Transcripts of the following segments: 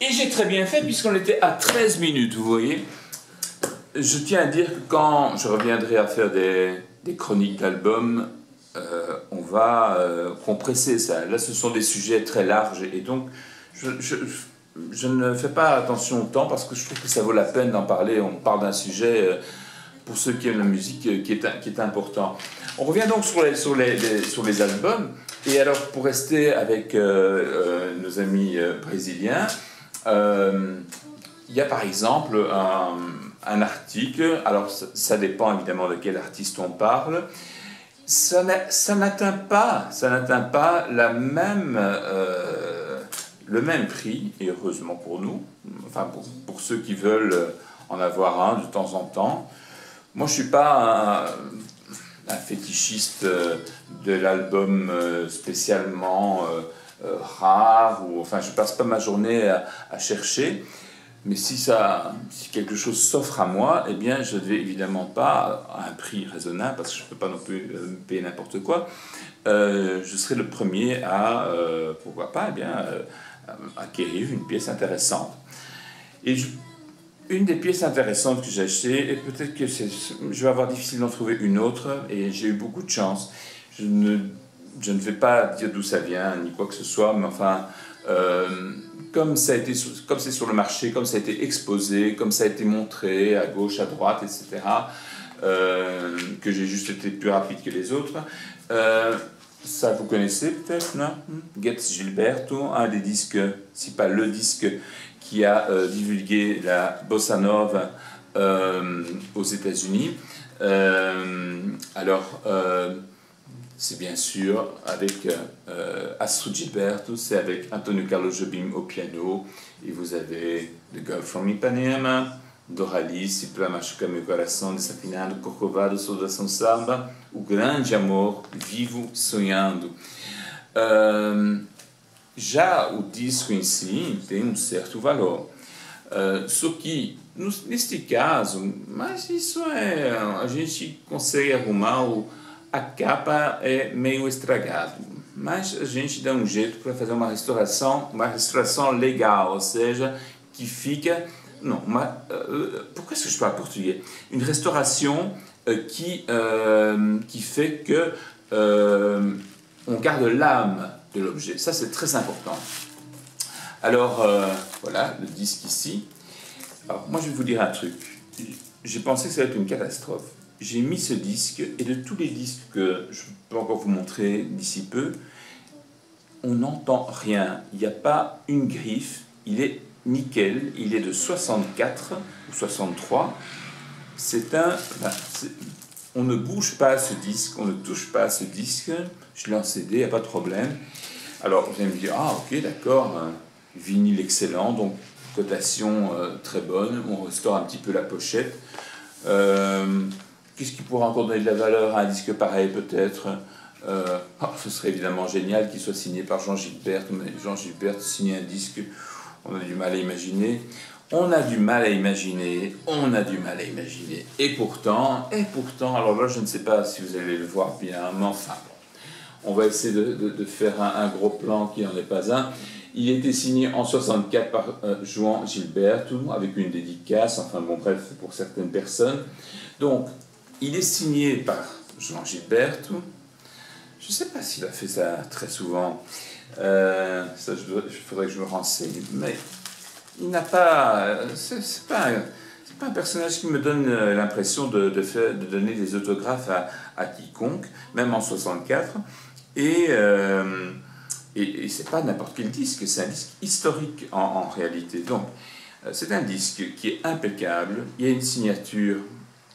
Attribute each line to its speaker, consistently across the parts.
Speaker 1: Et j'ai très bien fait puisqu'on était à 13 minutes, vous voyez. Je tiens à dire que quand je reviendrai à faire des chroniques d'albums, on va compresser ça. Là, ce sont des sujets très larges et donc je ne fais pas attention au temps parce que je trouve que ça vaut la peine d'en parler. On parle d'un sujet, pour ceux qui aiment la musique, qui est important. On revient donc sur les albums. Et alors, pour rester avec nos amis brésiliens, il y a par exemple un article, alors ça dépend évidemment de quel artiste on parle, ça n'atteint pas le même prix, et heureusement pour nous, enfin pour ceux qui veulent en avoir un de temps en temps. Moi je ne suis pas un fétichiste de l'album spécialement rare, ou enfin je passe pas ma journée à chercher. Mais si quelque chose s'offre à moi, eh bien, je ne vais évidemment pas à un prix raisonnable, parce que je ne peux pas non plus payer n'importe quoi. Je serai le premier à, pourquoi pas, eh bien, acquérir une pièce intéressante. Et une des pièces intéressantes que j'ai achetées, et peut-être que je vais avoir difficile d'en trouver une autre, et j'ai eu beaucoup de chance. Je ne vais pas dire d'où ça vient, ni quoi que ce soit, mais enfin... comme c'est sur le marché, comme ça a été exposé, comme ça a été montré à gauche, à droite, etc., que j'ai juste été plus rapide que les autres. Ça, vous connaissez peut-être, non? Getz Gilberto, un des disques, si pas le disque qui a divulgué la bossa nova aux États-Unis. C'est bien sûr avec Astrud Gilberto, c'est avec Antonio Carlos Jobim au piano, et vous avez The Girl from Ipanema, Doralice, Pra Machucar Meu Coração, Desafinado, Corcovado, Saudação Samba, O Grande Amor, Vivo Sonhando. Já o disco em si tem certo valor. Só que, neste caso, mas isso a gente consegue arrumar a capa é meio estragada, mas a gente dá jeito para fazer uma restauração legal, ou seja, que fica... Non, pourquoi est-ce que je parle portugais? Une restauration qui fait que on garde l'âme de l'objet. Ça, c'est très important. Alors, voilà, le disque ici. Alors, moi, je vais vous dire un truc. J'ai pensé que ça allait être une catastrophe. J'ai mis ce disque, et de tous les disques que je peux encore vous montrer d'ici peu, on n'entend rien. Il n'y a pas une griffe. Il est nickel. Il est de 64 ou 63. On ne bouge pas ce disque, on ne touche pas ce disque. Je l'ai en CD, il n'y a pas de problème. Alors, vous allez me dire, ah ok, d'accord, vinyle excellent, donc cotation très bonne. On restaure un petit peu la pochette. Qu'est-ce qui pourrait encore donner de la valeur à un disque pareil, peut-être? Ce serait évidemment génial qu'il soit signé par Jean Gilbert, mais Jean Gilbert signer un disque, on a du mal à imaginer. On a du mal à imaginer. Et pourtant, alors là, je ne sais pas si vous allez le voir bien, mais enfin, bon, on va essayer de faire un gros plan qui n'en est pas un. Il a été signé en 64 par João Gilberto, avec une dédicace, enfin bon, bref, pour certaines personnes. Donc, il est signé par João Gilberto. Je ne sais pas s'il a fait ça très souvent. Il faudrait que je me renseigne. Mais il n'a pas... C'est pas un personnage qui me donne l'impression de donner des autographes à quiconque, même en 64. Et c'est pas n'importe quel disque, c'est un disque historique en réalité. Donc, c'est un disque qui est impeccable. Il y a une signature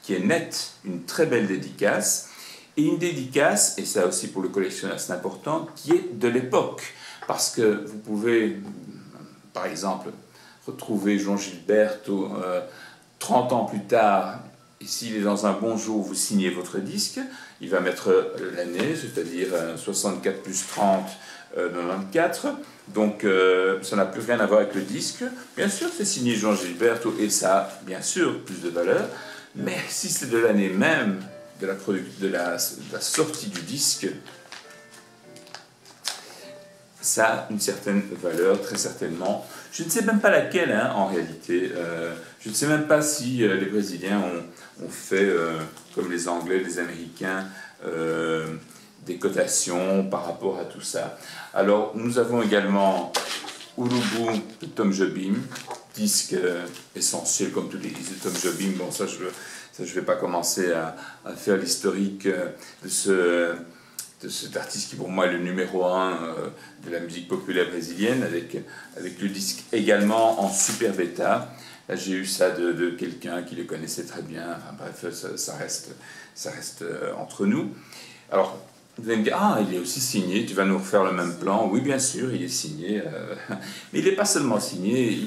Speaker 1: qui est nette, une très belle dédicace, et une dédicace, et ça aussi pour le collectionneur c'est important, qui est de l'époque. Parce que vous pouvez, par exemple, retrouver João Gilberto 30 ans plus tard, et s'il est dans un bon jour, vous signez votre disque, il va mettre l'année, c'est-à-dire 64 plus 30, 94, donc ça n'a plus rien à voir avec le disque. Bien sûr, c'est signé João Gilberto, et ça a bien sûr plus de valeur, mais si c'est de l'année même de la sortie du disque, ça a une certaine valeur, très certainement. Je ne sais même pas laquelle, hein, en réalité. Je ne sais même pas si les Brésiliens ont fait, comme les Anglais, les Américains, des cotations par rapport à tout ça. Alors, nous avons également Urubu de Tom Jobim, disque essentiel comme tous les disques de Tom Jobim. Bon, ça je vais pas commencer à faire l'historique de cet artiste qui pour moi est le numéro 1 de la musique populaire brésilienne, avec le disque également en super bêta. Là j'ai eu ça de quelqu'un qui le connaissait très bien, enfin, bref, ça reste entre nous. Alors, vous allez me dire, ah, il est aussi signé, tu vas nous refaire le même plan. Oui, bien sûr, il est signé, mais il n'est pas seulement signé,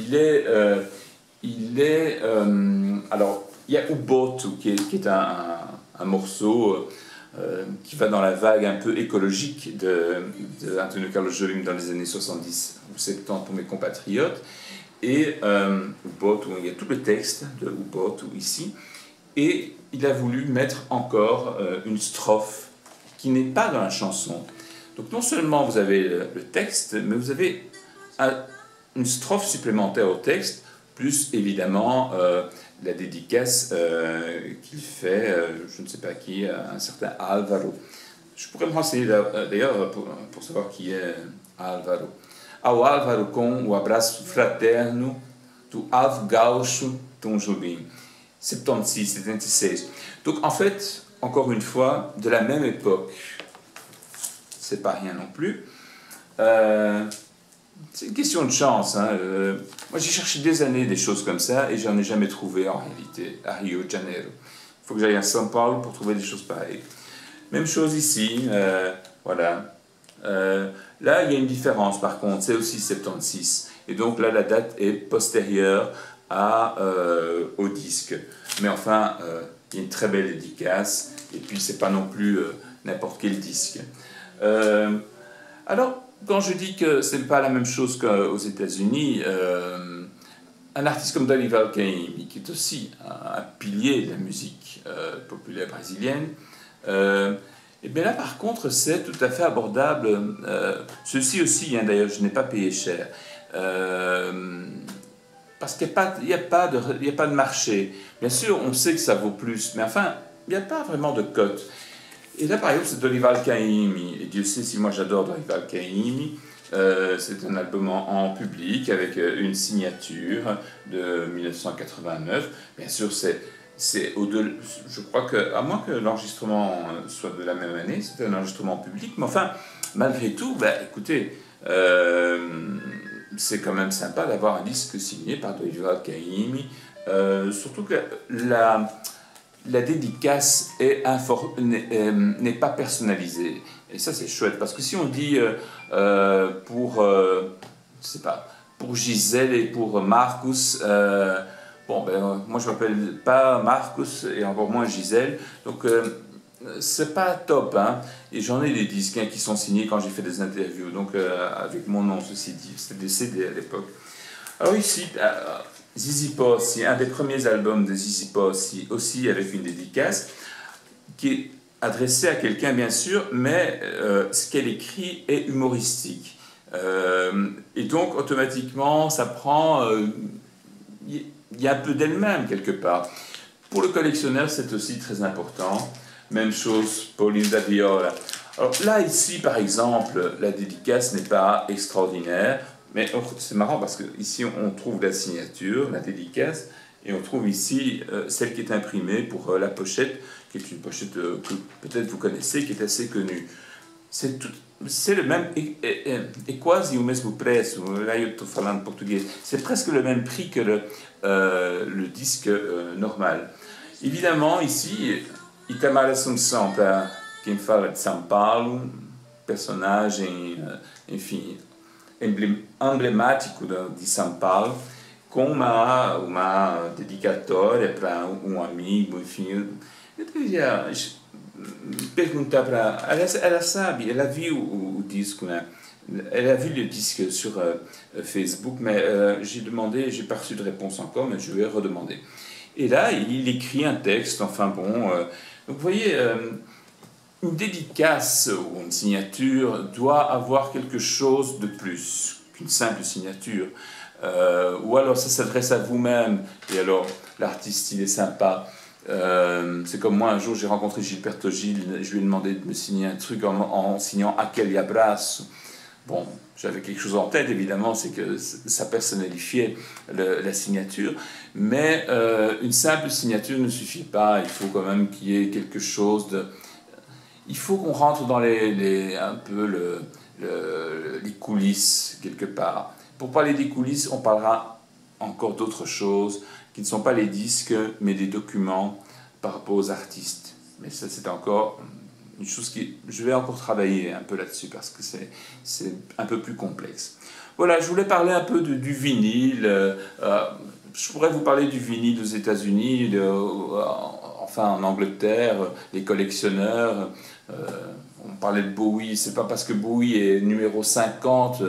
Speaker 1: alors, il y a Ubuntu qui est un morceau qui va dans la vague un peu écologique de Antonio Carlos Jobim dans les années 70 ou 70 pour mes compatriotes. Et Ubuntu, il y a tout le texte de Ubuntu ici. Et il a voulu mettre encore une strophe qui n'est pas dans la chanson. Donc non seulement vous avez le texte, mais vous avez une strophe supplémentaire au texte, plus évidemment la dédicace qu'il fait, je ne sais pas qui, à un certain Álvaro. Je pourrais me renseigner d'ailleurs pour savoir qui est Álvaro. Ao Álvaro com o abraço fraterno do Ave Gaúcho Tom Jobim. 76, 76. Donc en fait, encore une fois, de la même époque, c'est pas rien non plus. C'est une question de chance. Hein. Moi, j'ai cherché des années des choses comme ça et j'en ai jamais trouvé en réalité à Rio de Janeiro. Il faut que j'aille à São Paulo pour trouver des choses pareilles. Même chose ici, voilà. Là, il y a une différence par contre, c'est aussi 76. Et donc là, la date est postérieure au disque. Mais enfin, il y a une très belle dédicace et puis c'est pas non plus n'importe quel disque. Alors, quand je dis que ce n'est pas la même chose qu'aux États-Unis, un artiste comme Dorival Caymmi, qui est aussi un pilier de la musique populaire brésilienne, et bien là par contre c'est tout à fait abordable. Ceci aussi, hein, d'ailleurs, je n'ai pas payé cher. Parce qu'il n'y a pas de marché. Bien sûr, on sait que ça vaut plus, mais enfin, il n'y a pas vraiment de cote. Et là, par exemple, c'est Dorival Caymmi. Et Dieu sait si moi j'adore Dorival Caymmi. C'est un album en public avec une signature de 1989. Bien sûr, c'est au-delà. Je crois que, à moins que l'enregistrement soit de la même année, c'est un enregistrement public. Mais enfin, malgré tout, bah, écoutez, c'est quand même sympa d'avoir un disque signé par Dorival Caymmi. Surtout que la dédicace n'est pas personnalisée. Et ça, c'est chouette. Parce que si on dit je sais pas, pour Gisèle et pour Marcus, bon, ben, moi, je ne m'appelle pas Marcus et encore moins Gisèle. Donc, c'est pas top. Hein. Et j'en ai des disques qui sont signés quand j'ai fait des interviews. Donc, avec mon nom, ceci dit. C'était des CD à l'époque. Alors ici... Zizi Posse, un des premiers albums de Zizi Posse, aussi avec une dédicace, qui est adressée à quelqu'un bien sûr, mais ce qu'elle écrit est humoristique. Et donc automatiquement, ça prend... Il y a un peu d'elle-même quelque part. Pour le collectionneur, c'est aussi très important. Même chose, Pauline da Viola. Alors là, ici, par exemple, la dédicace n'est pas extraordinaire. Mais c'est marrant parce qu'ici on trouve la signature, la dédicace, et on trouve ici celle qui est imprimée pour la pochette, qui est une pochette que peut-être vous connaissez, qui est assez connue. C'est le même, e quasi o mesmo preço, là je estou falando portugais, c'est presque le même prix que le disque normal. Évidemment, ici, Itamar Assunção, para quem fala de São Paulo, personagem, enfim, emblemático de São Paulo, com uma dedicatória para amigo, enfim. Eu deveria perguntar para ela sabe, ela viu o disco, né? Elle a vu le disque sur Facebook, mais j'ai pas reçu de réponse encore, mais je vais redemander. Et là, il écrit un texte, enfin bon. Donc vous voyez, une dédicace ou une signature doit avoir quelque chose de plus qu'une simple signature. Ou alors ça s'adresse à vous-même, et alors l'artiste il est sympa. C'est comme moi, un jour j'ai rencontré Gilberto Gil, je lui ai demandé de me signer un truc en signant Aquel Abraço. Bon, j'avais quelque chose en tête évidemment, c'est que ça personnifiait la signature, mais une simple signature ne suffit pas, il faut quand même qu'il y ait quelque chose de... Il faut qu'on rentre dans un peu les coulisses quelque part. Pour parler des coulisses, on parlera encore d'autres choses qui ne sont pas les disques, mais des documents par rapport aux artistes. Mais ça, c'est encore une chose qui... Je vais encore travailler un peu là-dessus parce que c'est un peu plus complexe. Voilà, je voulais parler un peu du vinyle. Je pourrais vous parler du vinyle aux États-Unis, enfin en Angleterre, les collectionneurs. On parlait de Bowie, c'est pas parce que Bowie est numéro 50...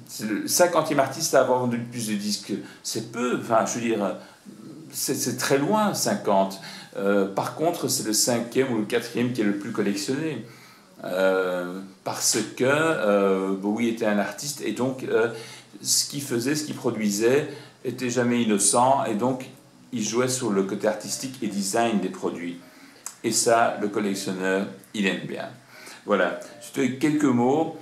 Speaker 1: c'est le 50e artiste à avoir vendu le plus de disques. C'est peu, enfin je veux dire, c'est très loin 50. Par contre, c'est le 5e ou le 4e qui est le plus collectionné. Parce que Bowie était un artiste et donc ce qu'il faisait, ce qu'il produisait était jamais innocent et donc il jouait sur le côté artistique et design des produits. Et ça, le collectionneur, il aime bien. Voilà, je te dis quelques mots.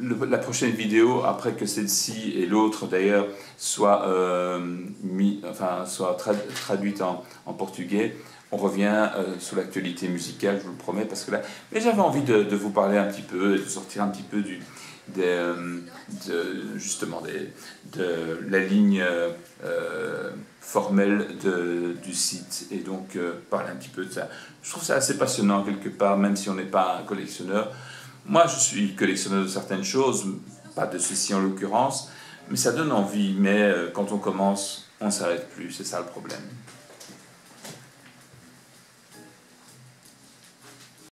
Speaker 1: La prochaine vidéo, après que celle-ci et l'autre d'ailleurs soit traduite en portugais, on revient sur l'actualité musicale, je vous le promets, parce que là, mais j'avais envie de vous parler un petit peu, de sortir un petit peu justement de la ligne formelle du site, et donc parler un petit peu de ça. Je trouve ça assez passionnant quelque part, même si on n'est pas un collectionneur. Moi, je suis collectionneur de certaines choses, pas de ceci en l'occurrence, mais ça donne envie. Mais quand on commence, on ne s'arrête plus, c'est ça le problème.